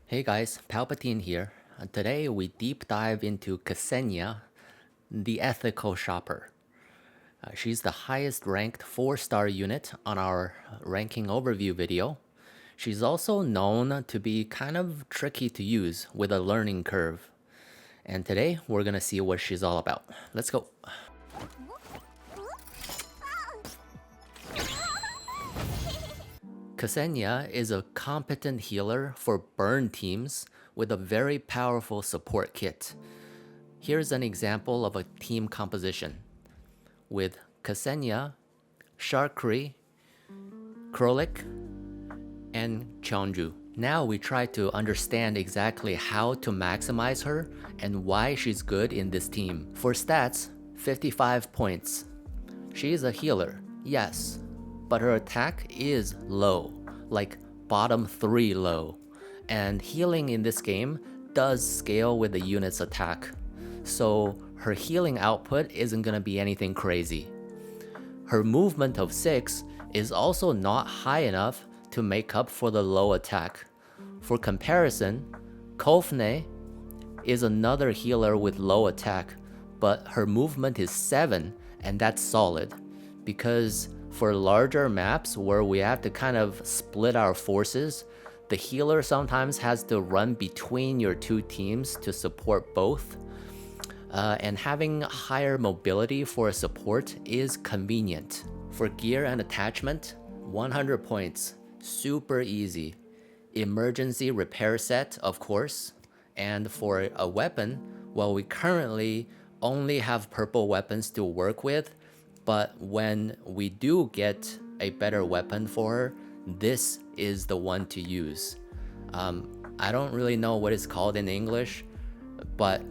Hey guys, Palpatine here. Today we deep dive into Ksenia, the ethical shopper. She's the highest ranked 4-star unit on our ranking overview video. She's also known to be kind of tricky to use with a learning curve. And today we're gonna see what she's all about. Let's go. Ksenia is a competent healer for burn teams with a very powerful support kit. Here's an example of a team composition with Ksenia, Sharkri, Krolik, and Cheonju. Now we try to understand exactly how to maximize her and why she's good in this team. For stats, 55 points. She is a healer, yes, but her attack is low, like bottom 3 low. And healing in this game does scale with the unit's attack, so her healing output isn't gonna be anything crazy. Her movement of 6 is also not high enough to make up for the low attack. For comparison, Kofne is another healer with low attack, but her movement is 7, and that's solid. Because for larger maps where we have to kind of split our forces, the healer sometimes has to run between your two teams to support both. And having higher mobility for a support is convenient. For gear and attachment, 100 points, super easy. Emergency repair set, of course. And for a weapon, well, we currently only have purple weapons to work with, but when we do get a better weapon for her, this is the one to use. I don't really know what it's called in English, but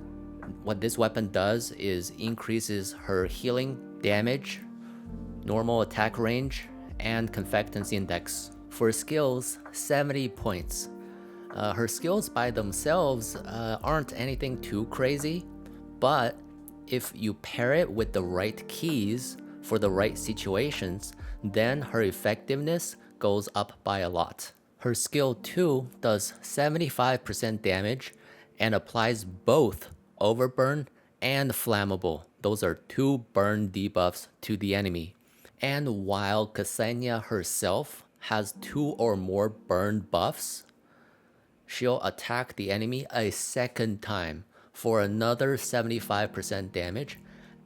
what this weapon does is increases her healing damage, normal attack range, and confectance index. For skills, 70 points. Her skills by themselves aren't anything too crazy, but if you pair it with the right keys for the right situations, then her effectiveness goes up by a lot. Her skill 2 does 75% damage and applies both overburn and flammable. Those are 2 burn debuffs to the enemy. And while Ksenia herself has 2 or more burn buffs, she'll attack the enemy a second time for another 75% damage,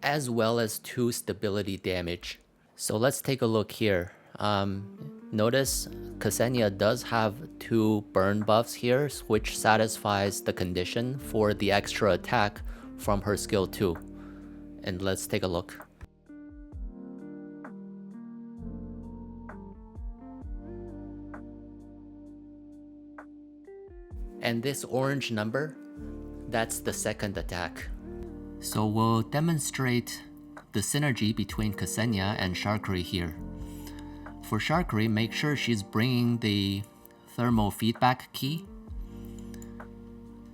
as well as 2 stability damage. So let's take a look here. Notice Ksenia does have 2 burn buffs here, which satisfies the condition for the extra attack from her skill 2. And let's take a look. And this orange number, that's the second attack. So we'll demonstrate the synergy between Ksenia and Sharkri here. For Sharkri, make sure she's bringing the thermal feedback key.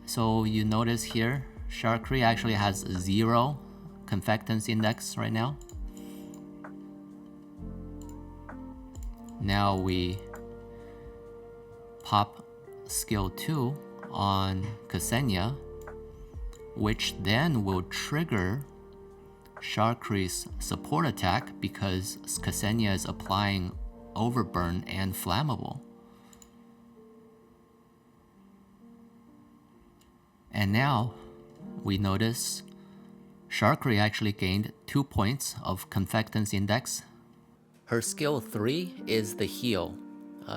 So you notice here, Sharkri actually has 0 confectance index right now. Now we pop skill 2 on Ksenia, which then will trigger Sharkri's support attack because Ksenia is applying overburn and flammable. And now we notice Sharkri actually gained 2 points of confectance index. Her skill 3 is the heal.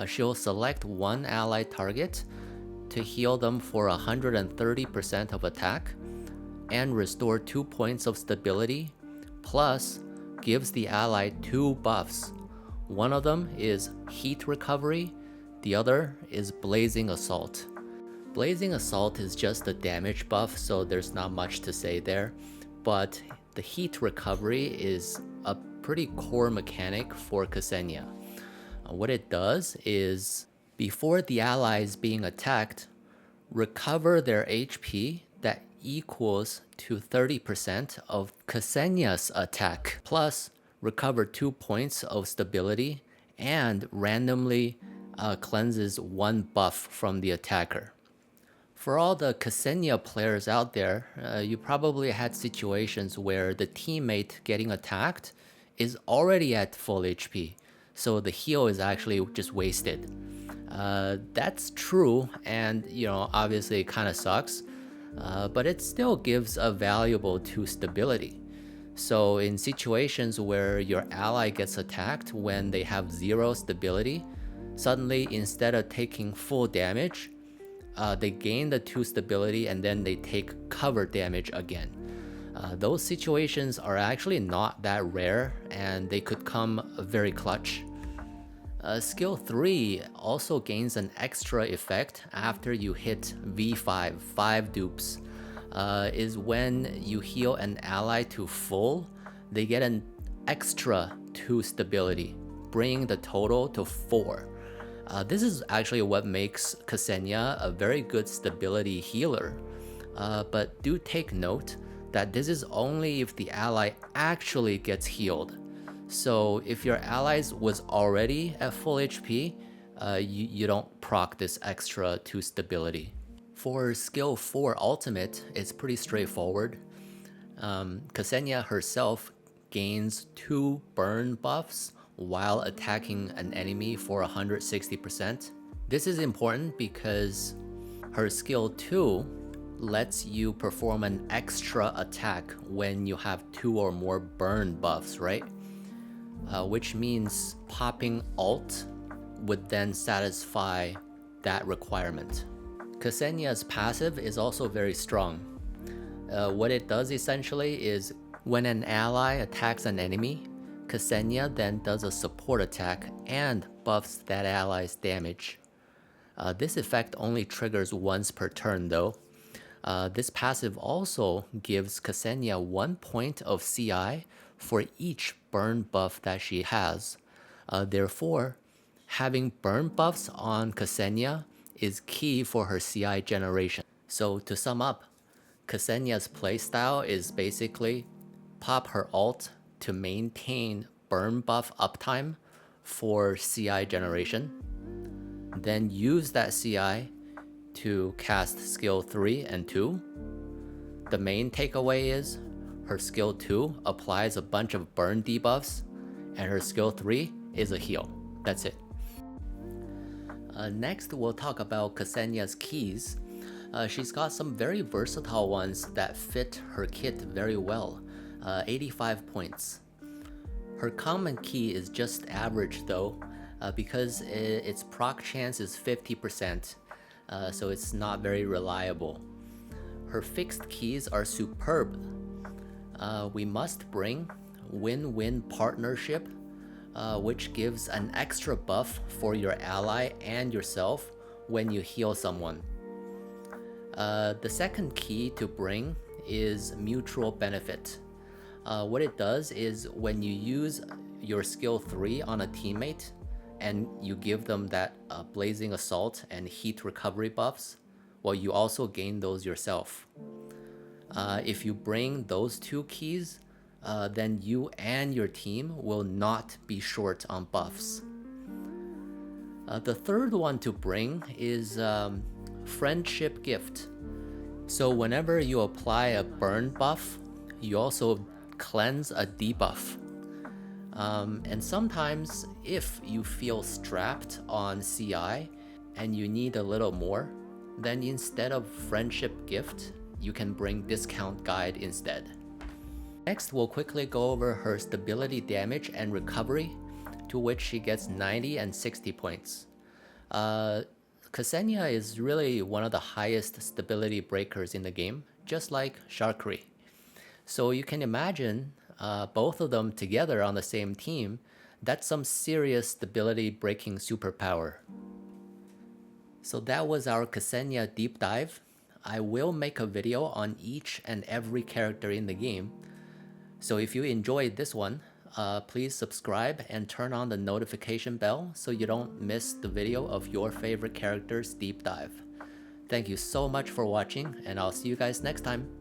She'll select one allied target to heal them for 130% of attack and restore 2 points of stability, plus gives the ally 2 buffs. One of them is heat recovery, the other is blazing assault. Blazing assault is just a damage buff, so there's not much to say there, but the heat recovery is a pretty core mechanic for Ksenia. What it does is, before the allies being attacked, recover their HP that equals to 30% of Ksenia's attack, plus recover 2 points of stability and randomly cleanses 1 buff from the attacker. For all the Ksenia players out there, you probably had situations where the teammate getting attacked is already at full HP, so the heal is actually just wasted. That's true, and obviously it kind of sucks, but it still gives a valuable 2 stability. So in situations where your ally gets attacked when they have 0 stability, suddenly instead of taking full damage, they gain the 2 stability and then they take cover damage again. Those situations are actually not that rare and they could come very clutch. Skill 3 also gains an extra effect after you hit V5, 5 dupes. Is when you heal an ally to full, they get an extra 2 stability, bringing the total to 4. This is actually what makes Ksenia a very good stability healer. But do take note that this is only if the ally actually gets healed. So if your allies was already at full HP, you don't proc this extra 2 stability. For skill 4 ultimate, it's pretty straightforward. Ksenia herself gains 2 burn buffs while attacking an enemy for 160%. This is important because her skill 2 lets you perform an extra attack when you have 2 or more burn buffs, right? Which means popping ult would then satisfy that requirement. Ksenia's passive is also very strong. What it does essentially is when an ally attacks an enemy, Ksenia then does a support attack and buffs that ally's damage. This effect only triggers once per turn though. This passive also gives Ksenia 1 point of CI for each burn buff that she has. Therefore, having burn buffs on Ksenia is key for her CI generation. So to sum up, Ksenia's playstyle is basically pop her ult to maintain burn buff uptime for CI generation, then use that CI to cast skill 3 and 2. The main takeaway is her skill 2 applies a bunch of burn debuffs, and her skill 3 is a heal. That's it. Next, we'll talk about Ksenia's keys. She's got some very versatile ones that fit her kit very well. 85 points. Her common key is just average though, because its proc chance is 50%, so it's not very reliable. Her fixed keys are superb. We must bring win-win partnership, which gives an extra buff for your ally and yourself when you heal someone. The second key to bring is mutual benefit. What it does is when you use your skill 3 on a teammate and you give them that blazing assault and heat recovery buffs, well, you also gain those yourself. If you bring those 2 keys, then you and your team will not be short on buffs. The third one to bring is friendship gift. So whenever you apply a burn buff, you also cleanse a debuff. And sometimes if you feel strapped on CI and you need a little more, then instead of friendship gift, you can bring discount guide instead. Next, we'll quickly go over her stability damage and recovery, to which she gets 90 and 60 points. Ksenia is really one of the highest stability breakers in the game, just like Sharkry. So you can imagine both of them together on the same team, that's some serious stability breaking superpower. So that was our Ksenia deep dive. I will make a video on each and every character in the game. So if you enjoyed this one, please subscribe and turn on the notification bell so you don't miss the video of your favorite character's deep dive. Thank you so much for watching, and I'll see you guys next time.